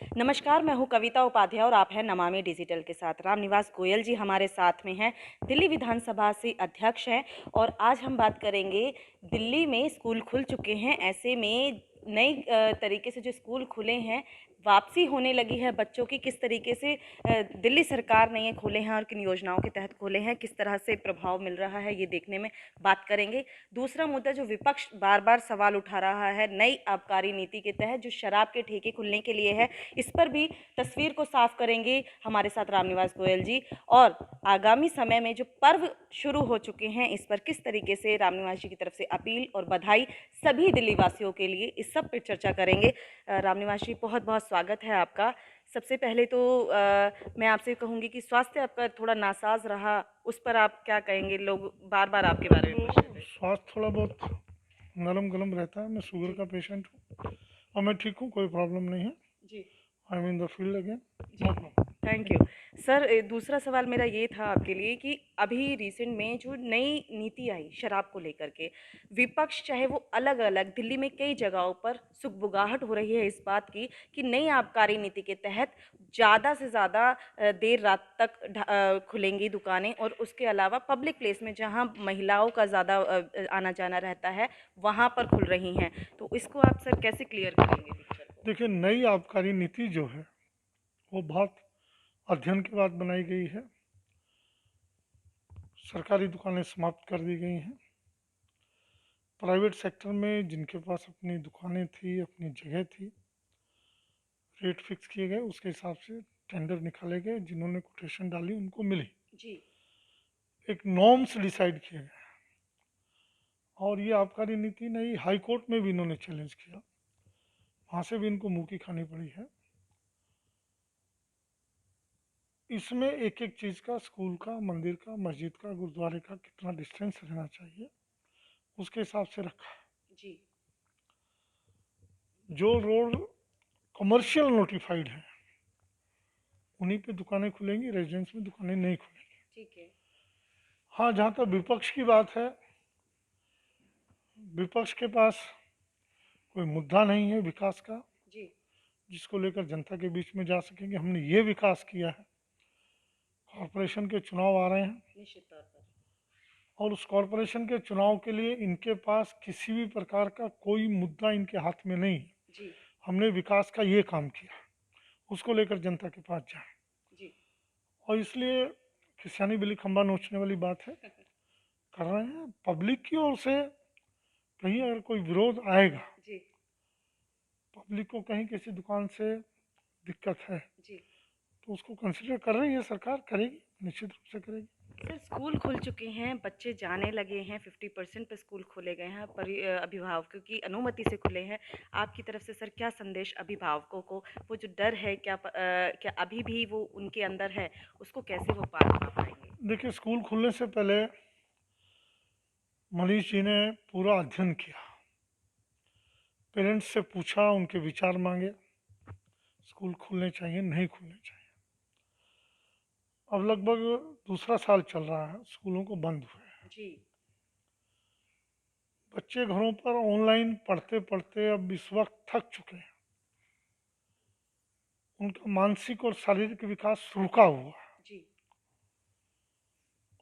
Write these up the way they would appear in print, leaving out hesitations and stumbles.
नमस्कार, मैं हूँ कविता उपाध्याय और आप हैं नमामि डिजिटल के साथ। रामनिवास गोयल जी हमारे साथ में हैं, दिल्ली विधानसभा से अध्यक्ष हैं और आज हम बात करेंगे। दिल्ली में स्कूल खुल चुके हैं, ऐसे में नई तरीके से जो स्कूल खुले हैं, वापसी होने लगी है बच्चों की। किस तरीके से दिल्ली सरकार ने ये खोले हैं और किन योजनाओं के तहत खोले हैं, किस तरह से प्रभाव मिल रहा है, ये देखने में बात करेंगे। दूसरा मुद्दा जो विपक्ष बार बार सवाल उठा रहा है, नई आबकारी नीति के तहत जो शराब के ठेके खुलने के लिए है, इस पर भी तस्वीर को साफ करेंगे हमारे साथ रामनिवास गोयल जी। और आगामी समय में जो पर्व शुरू हो चुके हैं, इस पर किस तरीके से रामनिवास जी की तरफ से अपील और बधाई सभी दिल्ली वासियों के लिए, इस सब पर चर्चा करेंगे। रामनिवास जी, बहुत बहुत स्वागत है आपका। सबसे पहले तो मैं आपसे कहूँगी कि स्वास्थ्य आपका थोड़ा नासाज रहा, उस पर आप क्या कहेंगे? लोग बार बार आपके बारे में पूछ रहे थे। स्वास्थ्य थोड़ा बहुत नरम गलम रहता है। मैं शुगर जी का पेशेंट हूँ और मैं ठीक हूँ, कोई प्रॉब्लम नहीं है। जी I am in the field again, जी, no problem. Thank you sir. दूसरा सवाल मेरा ये था आपके लिए कि अभी रिसेंट में जो नई नीति आई शराब को लेकर के, विपक्ष चाहे वो अलग अलग दिल्ली में कई जगहों पर सुगबुगाहट हो रही है इस बात की कि नई आबकारी नीति के तहत ज़्यादा से ज़्यादा देर रात तक खुलेंगी दुकानें, और उसके अलावा पब्लिक प्लेस में जहां महिलाओं का ज़्यादा आना जाना रहता है, वहां पर खुल रही हैं। तो इसको आप सर कैसे क्लियर करेंगे पिक्चर को? देखिए, नई आबकारी नीति जो है वो बहुत अध्ययन के बाद बनाई गई है। सरकारी दुकानें समाप्त कर दी गई हैं। प्राइवेट सेक्टर में जिनके पास अपनी दुकानें थी, अपनी जगह थी, रेट फिक्स किए गए, उसके हिसाब से टेंडर निकाले गए, जिन्होंने कोटेशन डाली उनको मिली। जी एक नॉर्म्स डिसाइड किए गए और ये आबकारी नीति नई हाई कोर्ट में भी इन्होंने चैलेंज किया, वहाँ से भी इनको मुंह की खानी पड़ी है। इसमें एक एक चीज़ का, स्कूल का, मंदिर का, मस्जिद का, गुरुद्वारे का कितना डिस्टेंस रहना चाहिए, उसके हिसाब से रखा है। जी जो रोड कमर्शियल नोटिफाइड है उन्हीं पे दुकानें खुलेंगी, रेजिडेंस में दुकानें नहीं खुलेंगी। ठीक है। हाँ, जहाँ तक विपक्ष की बात है, विपक्ष के पास कोई मुद्दा नहीं है विकास का जी जिसको लेकर जनता के बीच में जा सकेंगे। हमने ये विकास किया है। कॉरपोरेशन के चुनाव आ रहे हैं निश्चित तौर पर। और उस कॉरपोरेशन के चुनाव के लिए इनके पास किसी भी प्रकार का कोई मुद्दा इनके हाथ में नहीं है। जी हमने विकास का ये काम किया, उसको लेकर जनता के पास जाए। जी और इसलिए खिसियानी बिल्ली खंबा नोचने वाली बात है, कर रहे हैं। पब्लिक की ओर से कहीं अगर कोई विरोध आएगा, जी पब्लिक को कहीं किसी दुकान से दिक्कत है, जी तो उसको कंसिडर कर रही है सरकार, करेगी, निश्चित रूप से करेगी। सर, स्कूल खुल चुके हैं, बच्चे जाने लगे हैं, 50% पे स्कूल खोले गए हैं, अभिभावकों की अनुमति से खुले हैं। आपकी तरफ से सर क्या संदेश अभिभावकों को? वो जो डर है, क्या अभी भी वो उनके अंदर है, उसको कैसे वो पार पा पाएंगे? देखिए, स्कूल खुलने से पहले मनीष जी ने पूरा अध्ययन किया, पेरेंट्स से पूछा, उनके विचार मांगे, स्कूल खुलने चाहिए नहीं खुलने चाहिए। अब लगभग दूसरा साल चल रहा है स्कूलों को बंद हुए हैं। जी बच्चे घरों पर ऑनलाइन पढ़ते पढ़ते अब इस वक्त थक चुके हैं। उनका मानसिक और शारीरिक विकास रुका हुआ है जी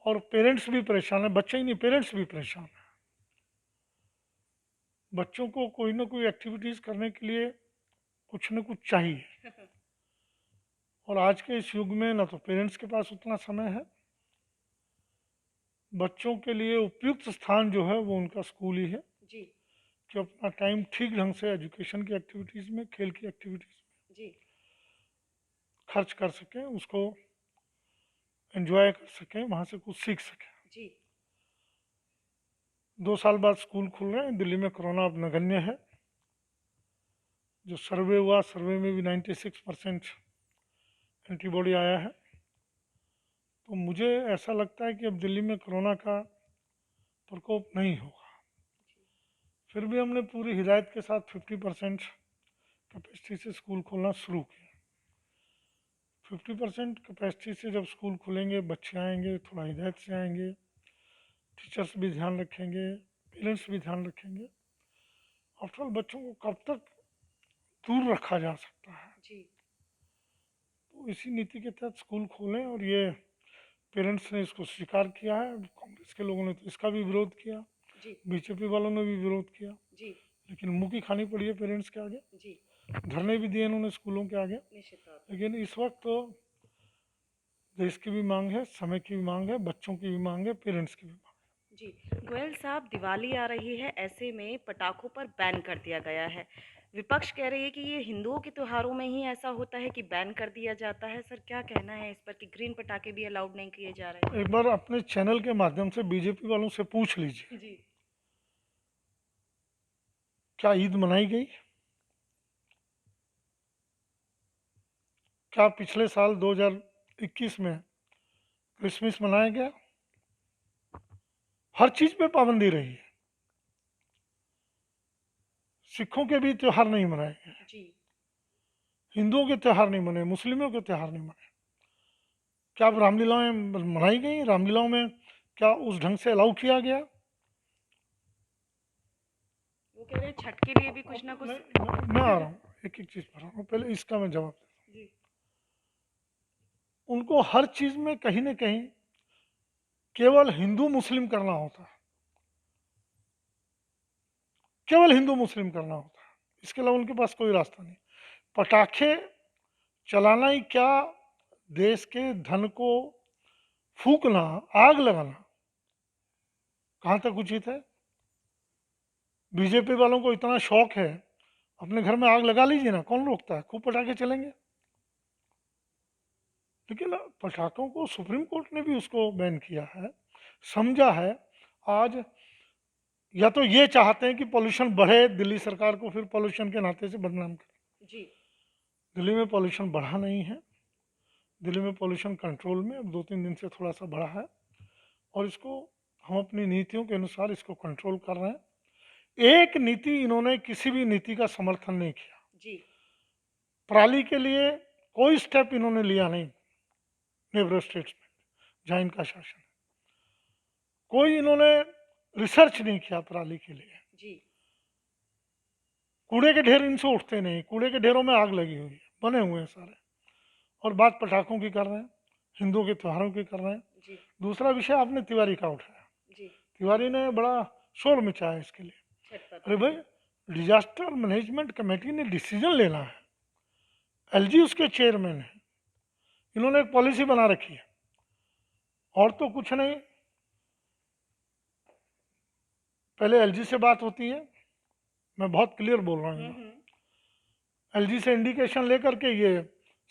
और पेरेंट्स भी परेशान है। बच्चे ही नहीं, पेरेंट्स भी परेशान है। बच्चों को कोई ना कोई एक्टिविटीज़ करने के लिए कुछ न कुछ चाहिए और आज के इस युग में ना तो पेरेंट्स के पास उतना समय है। बच्चों के लिए उपयुक्त स्थान जो है वो उनका स्कूल ही है, जी जो अपना टाइम ठीक ढंग से एजुकेशन की एक्टिविटीज़ में, खेल की एक्टिविटीज़ में जी खर्च कर सकें, उसको एंजॉय कर सकें, वहाँ से कुछ सीख सकें। जी 2 साल बाद स्कूल खुल रहे हैं। दिल्ली में कोरोना अब नगण्य है। जो सर्वे हुआ, सर्वे में भी 96% एंटीबॉडी आया है। तो मुझे ऐसा लगता है कि अब दिल्ली में कोरोना का प्रकोप नहीं होगा। फिर भी हमने पूरी हिदायत के साथ 50% कैपेसिटी से स्कूल खोलना शुरू किया। 50% कैपेसिटी से जब स्कूल खुलेंगे, बच्चे आएंगे, थोड़ा हिदायत से आएंगे, टीचर्स भी ध्यान रखेंगे, पेरेंट्स भी ध्यान रखेंगे। आफ्टर ऑल बच्चों को कब तक दूर रखा जा सकता है? जी तो इसी नीति के तहत स्कूल खोलें, और ये पेरेंट्स ने इसको स्वीकार किया है। कांग्रेस के लोगों ने तो इसका भी विरोध किया, जी बीजेपी वालों ने भी विरोध किया, जी लेकिन मुंह की खानी पड़ी है पेरेंट्स के आगे। जी धरने भी दिए इन्होंने स्कूलों के आगे। निश्चित तौर पर। लेकिन इस वक्त तो देश की भी मांग है, समय की भी मांग है, बच्चों की भी मांग है, पेरेंट्स की भी मांग जी गोयल साहब, दिवाली आ रही है, ऐसे में पटाखों पर बैन कर दिया गया है। विपक्ष कह रही है कि ये हिंदुओं के त्योहारों में ही ऐसा होता है कि बैन कर दिया जाता है। सर, क्या कहना है इस पर कि ग्रीन पटाखे भी अलाउड नहीं किए जा रहे है। एक बार अपने चैनल के माध्यम से बीजेपी वालों से पूछ लीजिए, हैं? जी क्या ईद मनाई गई? क्या पिछले साल 2021 में क्रिसमस मनाया गया? हर चीज पे पाबंदी रही है। सिखों के भी त्योहार नहीं मनाए गए, जी हिंदुओं के त्योहार नहीं मनाए, मुस्लिमों के त्योहार नहीं मनाए। क्या अब रामलीलाएं मनाई गई? रामलीलाओं में क्या उस ढंग से अलाउ किया गया? वो कह रहे हैं छठ के लिए भी कुछ ना कुछ। मैं आ रहा हूँ, एक एक चीज पर आ रहा हूँ, पहले इसका मैं जवाब देता हूँ। जी उनको हर चीज में कहीं ना कहीं केवल हिंदू मुस्लिम करना होता है, केवल हिंदू मुस्लिम करना होता है, इसके अलावा उनके पास कोई रास्ता नहीं। पटाखे चलाना ही क्या, देश के धन को फूकना, आग लगाना कहाँ तक उचित है? बीजेपी वालों को इतना शौक है, अपने घर में आग लगा लीजिए ना, कौन रोकता है? खूब पटाखे चलेंगे। लेकिन पटाखों को सुप्रीम कोर्ट ने भी उसको बैन किया है, समझा है। आज या तो ये चाहते हैं कि पोल्यूशन बढ़े, दिल्ली सरकार को फिर पोल्यूशन के नाते से बदनाम करें। जी दिल्ली में पोल्यूशन बढ़ा नहीं है, दिल्ली में पोल्यूशन कंट्रोल में, अब 2-3 दिन से थोड़ा सा बढ़ा है, और इसको हम अपनी नीतियों के अनुसार इसको कंट्रोल कर रहे हैं। एक नीति, इन्होंने किसी भी नीति का समर्थन नहीं किया। जी पराली के लिए कोई स्टेप इन्होंने लिया नहीं, नेबर स्टेट्स में जहाँ इनका शासन है। कोई इन्होंने रिसर्च नहीं किया पराली के लिए। जी कूड़े के ढेर इनसे उठते नहीं, कूड़े के ढेरों में आग लगी हुई है, बने हुए हैं सारे। और बात पटाखों की कर रहे हैं, हिंदुओं के त्योहारों की कर रहे हैं। जी दूसरा विषय आपने तिवारी का उठाया, जी तिवारी ने बड़ा शोर मचाया इसके लिए। छठ पर। अरे भाई, डिजास्टर मैनेजमेंट कमेटी ने डिसीजन लेना है, एलजी उसके चेयरमैन है, इन्होंने एक पॉलिसी बना रखी है, और तो कुछ नहीं। पहले एलजी से बात होती है, मैं बहुत क्लियर बोल रहा हूँ, एलजी से इंडिकेशन लेकर के ये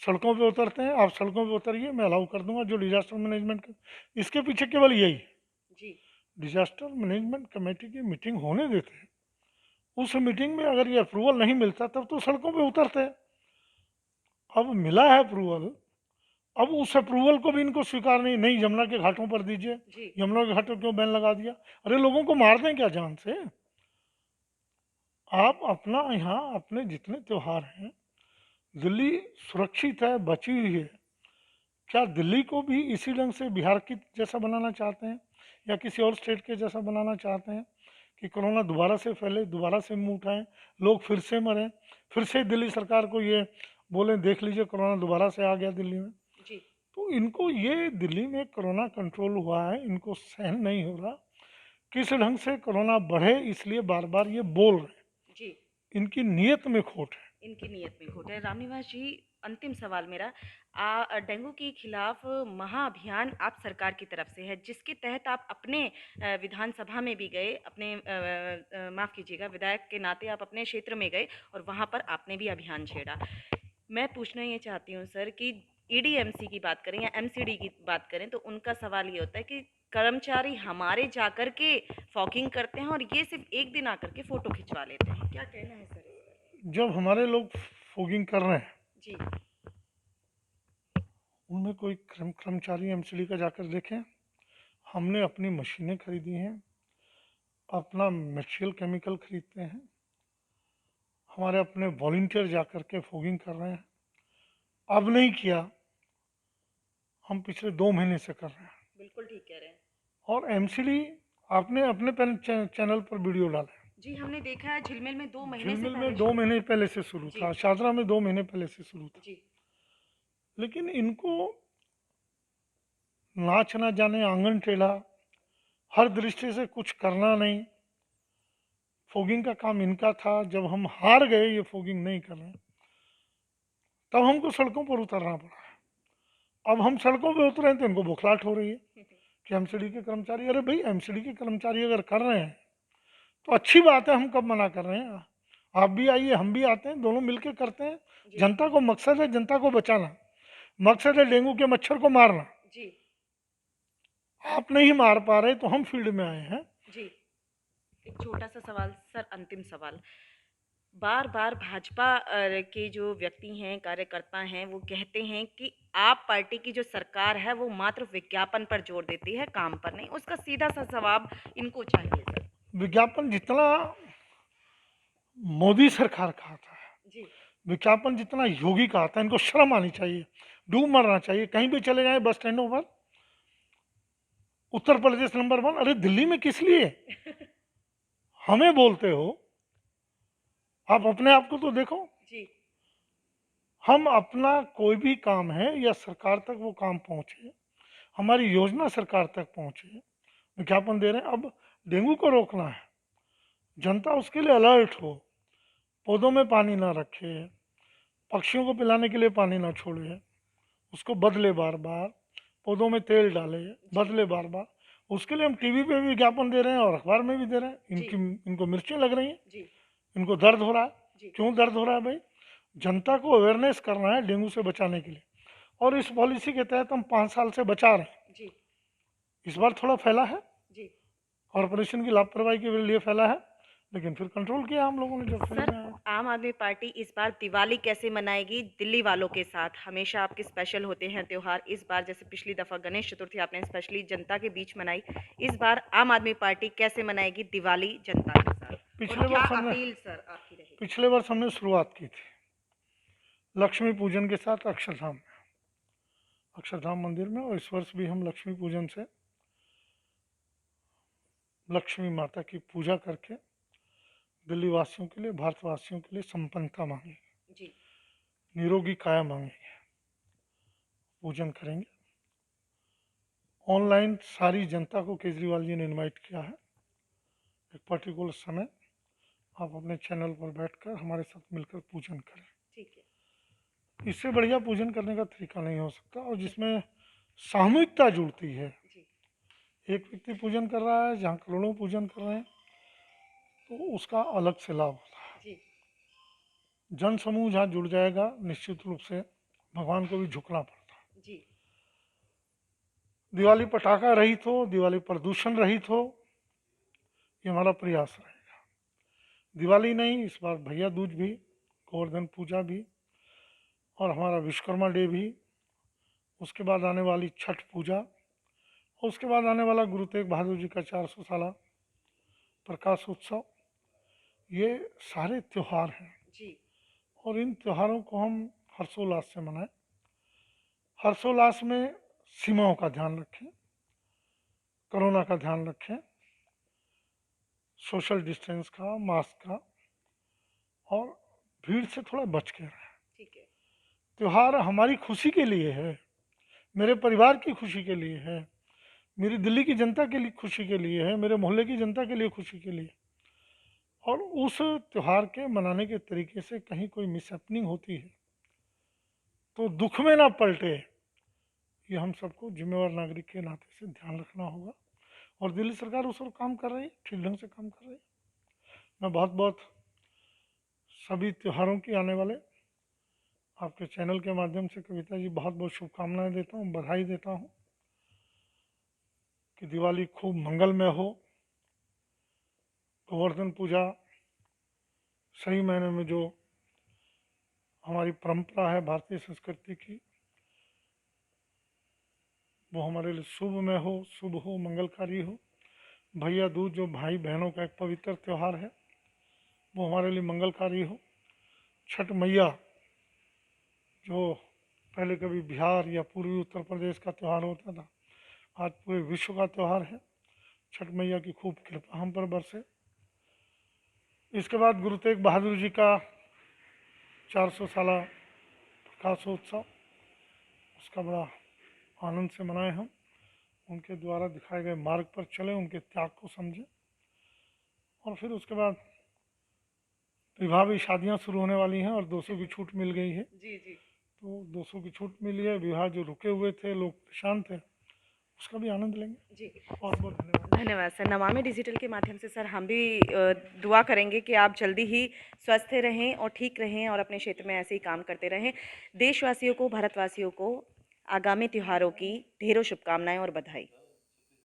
सड़कों पे उतरते हैं। आप सड़कों पे उतरिए, मैं अलाउ कर दूंगा जो डिजास्टर मैनेजमेंट का। इसके पीछे केवल यही है, जी डिजास्टर मैनेजमेंट कमेटी की मीटिंग होने देते हैं, उस मीटिंग में अगर ये अप्रूवल नहीं मिलता तब तो सड़कों पे उतरते हैं। अब मिला है अप्रूवल, अब उस अप्रूवल को भी इनको स्वीकार नहीं, यमुना के घाटों पर दीजिए। जी यमुना के घाटों क्यों बैन लगा दिया? अरे लोगों को मार दें क्या जान से? आप अपना यहाँ अपने जितने त्योहार हैं, दिल्ली सुरक्षित है, बची हुई है। क्या दिल्ली को भी इसी ढंग से बिहार की जैसा बनाना चाहते हैं, या किसी और स्टेट के जैसा बनाना चाहते हैं कि कोरोना दोबारा से फैले, दोबारा से मुंह उठाएं, लोग फिर से मरें, फिर से दिल्ली सरकार को ये बोलें देख लीजिए कोरोना दोबारा से आ गया दिल्ली में? जी तो इनको ये दिल्ली में कोरोना कंट्रोल हुआ है, इनको सहन नहीं हो रहा, किस ढंग से कोरोना बढ़े, इसलिए बार बार ये बोल रहे हैं। जी इनकी नीयत में खोट है। इनकी नीयत में खोट है। रामनिवास जी, अंतिम सवाल मेरा, डेंगू के खिलाफ महाअभियान आप सरकार की तरफ से है, जिसके तहत आप अपने विधानसभा में भी गए, अपने माफ़ कीजिएगा, विधायक के नाते आप अपने क्षेत्र में गए और वहाँ पर आपने भी अभियान छेड़ा। मैं पूछना ये चाहती हूँ सर कि ईडीएमसी की बात करें या एमसीडी की बात करें, तो उनका सवाल ये होता है कि कर्मचारी हमारे जाकर के फॉगिंग करते हैं और ये सिर्फ एक दिन आकर के फ़ोटो खिंचवा लेते हैं। क्या कहना है सर इस पर? जब हमारे लोग फोगिंग कर रहे हैं, जी उनमें कोई कर्मचारी एमसीडी का जाकर देखें। हमने अपनी मशीनें खरीदी हैं, अपना मटेरियल केमिकल खरीदते हैं, हमारे अपने वॉलंटियर जाकर के फोगिंग कर रहे हैं। अब नहीं किया, हम पिछले 2 महीने से कर रहे हैं। बिल्कुल ठीक कह रहे हैं। और एमसीडी आपने अपने चैनल पर वीडियो डाले, जी, हमने देखा है झिलमिल में 2 महीने से झिलमिल पहले में 2 महीने पहले से शुरू जी था, शादरा में 2 महीने पहले से शुरू था। जी लेकिन इनको नाच ना जाने आंगन टेढ़ा, हर दृष्टि से कुछ करना नहीं। फोगिंग का काम इनका था, जब हम हार गए ये फोगिंग नहीं कर रहे तब हमको सड़कों पर उतरना पड़ा। अब हम सड़कों पर उतरे हैं तो इनको बुखलाहट हो रही है कि एमसीडी के कर्मचारी, अरे भाई एमसीडी के कर्मचारी अगर कर रहे हैं तो अच्छी बात है, हम कब मना कर रहे हैं। आप भी आइए, हम भी आते हैं, दोनों मिलकर करते हैं। जी जनता को मकसद है जनता को बचाना, मकसद है डेंगू के मच्छर को मारना। जी आप नहीं मार पा रहे तो हम फील्ड में आए हैं। जी। एक छोटा सा सवाल सर, अंतिम सवाल। बार बार भाजपा के जो व्यक्ति हैं, कार्यकर्ता हैं, वो कहते हैं कि आप पार्टी की जो सरकार है वो मात्र विज्ञापन पर जोर देती है, काम पर नहीं। उसका सीधा सा जवाब इनको चाहिए सर। विज्ञापन जितना मोदी सरकार का आता है, जी विज्ञापन जितना योगी का आता है, इनको शर्म आनी चाहिए, डूब मरना चाहिए। कहीं भी चले जाए बस स्टैंडों पर, उत्तर प्रदेश नंबर 1, अरे दिल्ली में किस लिए हमें बोलते हो? आप अपने आप को तो देखो। जी हम अपना कोई भी काम है या सरकार तक वो काम पहुंचे, हमारी योजना सरकार तक पहुंचे, विज्ञापन दे रहे हैं। अब डेंगू को रोकना है, जनता उसके लिए अलर्ट हो, पौधों में पानी ना रखे, पक्षियों को पिलाने के लिए पानी ना छोड़े, उसको बदले बार बार, पौधों में तेल डाले, बदले बार बार। उसके लिए हम टीवी पे भी विज्ञापन दे रहे हैं और अखबार में भी दे रहे हैं। जी इनको मिर्चें लग रही हैं, जी इनको दर्द हो रहा है। जी क्यों दर्द हो रहा है भाई? जनता को अवेयरनेस करना है डेंगू से बचाने के लिए, और इस पॉलिसी के तहत हम 5 साल से बचा रहे हैं। जी इस बार थोड़ा फैला है, जी। कॉरपोरेशन की लापरवाही के लिए फैला है, लेकिन फिर कंट्रोल किया हम लोगों ने जब फैल सर, में आया। आम आदमी पार्टी इस बार दिवाली कैसे मनाएगी दिल्ली वालों के साथ? हमेशा आपके स्पेशल होते हैं त्योहार। इस बार जैसे पिछली दफा गणेश चतुर्थी आपने स्पेशली जनता के बीच मनाई, इस बार आम आदमी पार्टी कैसे मनाएगी दिवाली जनता के साथ? और पिछले क्या वर्ष हमने अपील सर आपकी रहेगी? पिछले वर्ष हमने शुरुआत की थी लक्ष्मी पूजन के साथ अक्षरधाम मंदिर में, और इस वर्ष भी हम लक्ष्मी पूजन से लक्ष्मी माता की पूजा करके दिल्ली वासियों के लिए, भारतवासियों के लिए संपन्नता मांगेंगे, जी निरोगी काया मांगेंगे, पूजन करेंगे। ऑनलाइन सारी जनता को केजरीवाल जी ने इनवाइट किया है, एक पर्टिकुलर समय आप अपने चैनल पर बैठकर हमारे साथ मिलकर पूजन करें। ठीक है। इससे बढ़िया पूजन करने का तरीका नहीं हो सकता, और जिसमें सामूहिकता जुड़ती है। जी एक व्यक्ति पूजन कर रहा है जहाँ करोड़ों पूजन कर रहे हैं, तो उसका अलग से लाभ होता है। जी जन समूह जहाँ जुड़ जाएगा, निश्चित रूप से भगवान को भी झुकना पड़ता है। जी दिवाली पटाखा रहित हो, दिवाली प्रदूषण रहित हो, ये हमारा प्रयास रहेगा। दिवाली नहीं, इस बार भैया दूज भी, गोवर्धन पूजा भी, और हमारा विश्वकर्मा डे भी, उसके बाद आने वाली छठ पूजा, और उसके बाद आने वाला गुरु तेग बहादुर जी का 400 साला प्रकाश उत्सव, ये सारे त्यौहार हैं। जी और इन त्योहारों को हम हर्षोल्लास से मनाएं। हर्षोल्लास में सीमाओं का ध्यान रखें, कोरोना का ध्यान रखें, सोशल डिस्टेंस का, मास्क का, और भीड़ से थोड़ा बच के रहें। ठीक है। त्यौहार हमारी खुशी के लिए है, मेरे परिवार की खुशी के लिए है, मेरी दिल्ली की जनता के लिए खुशी के लिए है, मेरे मोहल्ले की जनता के लिए खुशी के लिए। और उस त्यौहार के मनाने के तरीके से कहीं कोई मिसहैपनिंग होती है तो दुख में ना पलटे, ये हम सबको जिम्मेवार नागरिक के नाते से ध्यान रखना होगा। और दिल्ली सरकार उस पर काम कर रही है, ठीक ढंग से काम कर रही है। मैं बहुत बहुत सभी त्योहारों की आने वाले आपके चैनल के माध्यम से कविता जी बहुत बहुत शुभकामनाएं देता हूँ, बधाई देता हूँ कि दिवाली खूब मंगलमय हो, गोवर्धन पूजा सही मायने में जो हमारी परंपरा है भारतीय संस्कृति की, वो हमारे लिए शुभ में हो, शुभ हो, मंगलकारी हो। भैया दूज जो भाई बहनों का एक पवित्र त्यौहार है, वो हमारे लिए मंगलकारी हो। छठ मैया जो पहले कभी बिहार या पूर्वी उत्तर प्रदेश का त्यौहार होता था, आज पूरे विश्व का त्यौहार है। छठ मैया की खूब कृपा हम पर बरसे। इसके बाद गुरु तेग बहादुर जी का 400 साला प्रकाशोत्सव, उसका बड़ा आनंद से मनाएं हम, उनके द्वारा दिखाए गए मार्ग पर चलें, उनके त्याग को समझें। और फिर उसके बाद विवाह भी, शादियां शुरू होने वाली हैं और 200 की छूट मिल गई है। जी जी तो 200 की छूट मिली है, विवाह जो रुके हुए थे, लोग परेशान थे, उसका भी आनंद लेंगे। जी। बहुत बहुत धन्यवाद। धन्यवाद सर। नमामि डिजिटल के माध्यम से सर हम भी दुआ करेंगे कि आप जल्दी ही स्वस्थ रहें और ठीक रहें और अपने क्षेत्र में ऐसे ही काम करते रहें। देशवासियों को, भारतवासियों को आगामी त्योहारों की ढेरों शुभकामनाएं और बधाई।